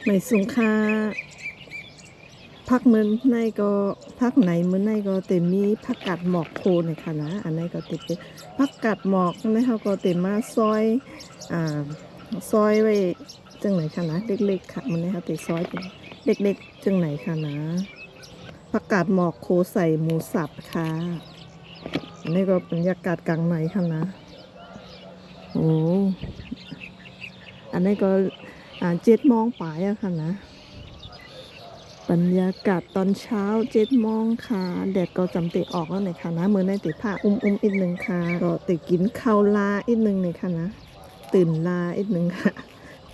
ไม่สูงค่าพักมื้อในก็พักไหนมื้อในก็เต็มมีผักกาดหมอกโคในค่ะนะอันนี้ก็เต็มเป็นผักกาดหมอกในเฮาก็เต็มมาอ่าซอยไว้จังไหนค่ะนะเล็กๆค่ะมันนี้เฮาเต็มซอยเป็นเล็กๆจังไหนค่ะนะผักกาดหมอกโคใส่หมูสับค่ะอันนี้ก็บรรยากาศกลางในค่ะนะโอ้อันนี้ก็7 โมงปลายอะค่ะนะบรรยากาศตอนเช้า7 โมงค่ะแดดก็จำเตะออกแล้วเนี่ยค่ะนะมือในติผ้าอีกหนึ่งค่ะก็ติกินข้าวลาอีกหนึ่งเนี่ยค่ะนะตื่นลาอีกหนึ่งค่ะ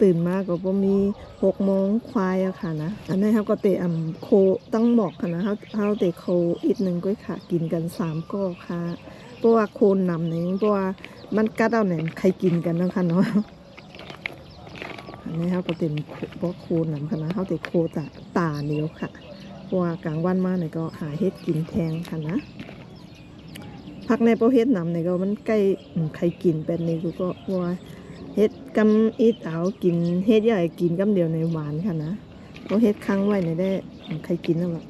ตื่นมาก็บ่มี6 โมงควายอะค่ะนะอันนี้เขาก็เตะโคตั้งหมอกค่ะนะเขาเตะโคอีกหนึ่งก็ค่ะกินกัน3ก็ค่ะเพราะว่าโคนนำเนี่ยเพราะว่ามันกัดเอาเนี่ยใครกินกันนะคะเนาะอันนี้เขาก็เต็มเพราะโคนนำค่ะนะเขาเตะโคจากตาเดียวค่ะเพราะว่ากลางวันมาเนี่ยก็หาเฮ็ดกินแทงค่ะนะพักในประเภทนำเนี่ยก็มันใกล้ใครกินเป็นนี่ก็ว่าเฮ็ดกำอีดเอากินเฮ็ดใหญ่กินกำเดียวในหวานค่ะนะเพราะเฮ็ดค้างไว้เนี่ยได้ใครกินแล้วล่ะ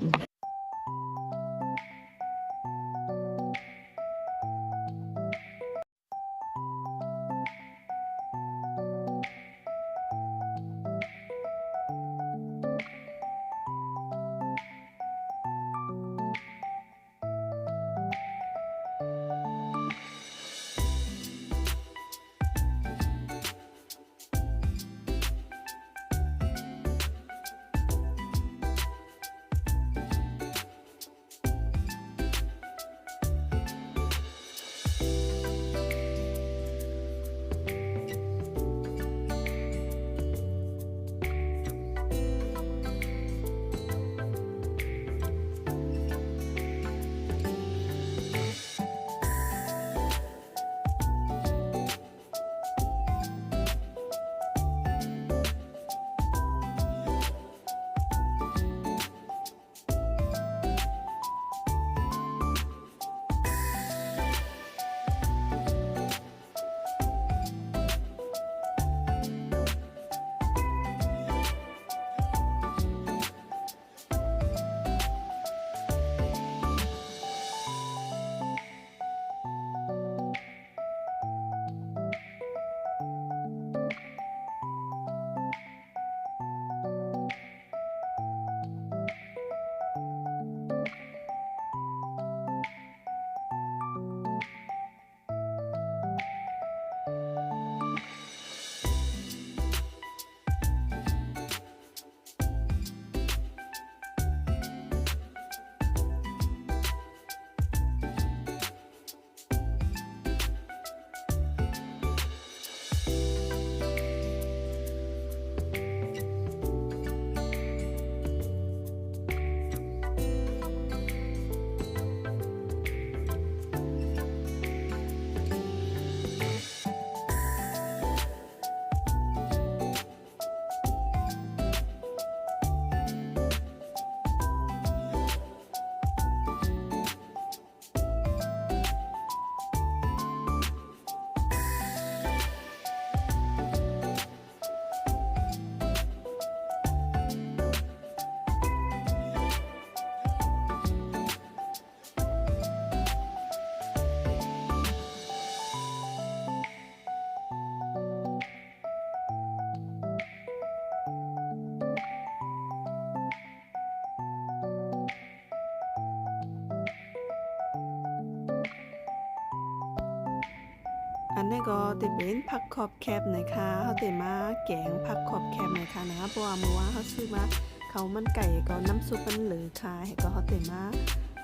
อันนี้ก็จะเป็นผักขอบแคบนะคะเขาจะมาแกงผักขอบแคบนะคะนะเพราะว่าเมื่อวานเขาซื้อมาเขามันไก่ก็น้ำซุปมันเหลือค่ะก็เขาจะมา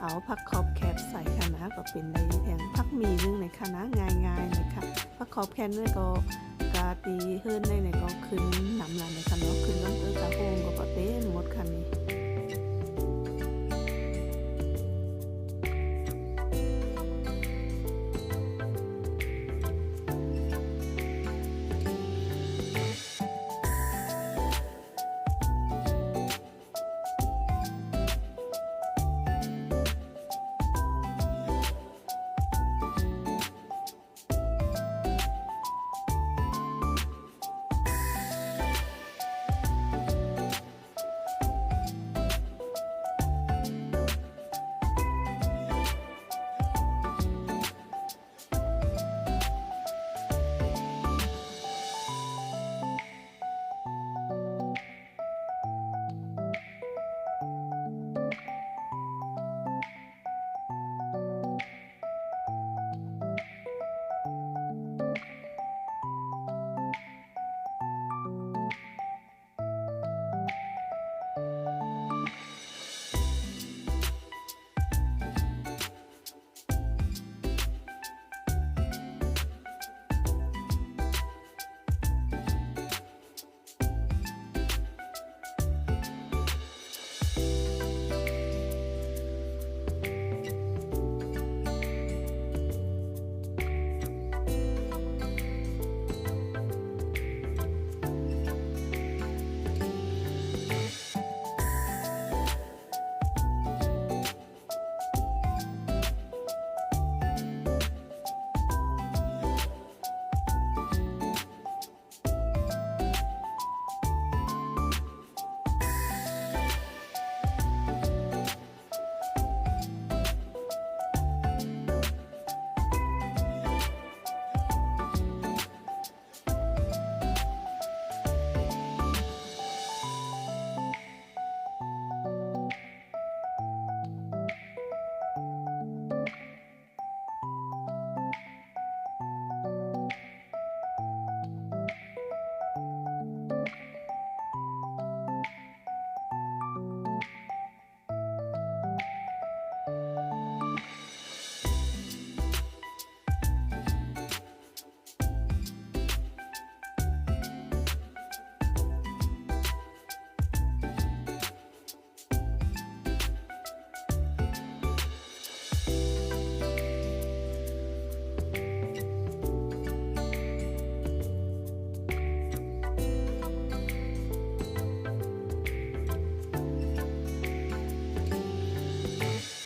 เอาผักขอบแคบใส่ค่ะนะก็เป็นในแทงผักมีนึงนะคะนะง่ายๆนะคะผักขอบแคบนี่ก็กาตีเฮิร์นในก็ขึ้นน้ำลายในค่ะเนาะขึ้นน้ำเต้ากระโฮงก็เต้นหมดค่ะนี่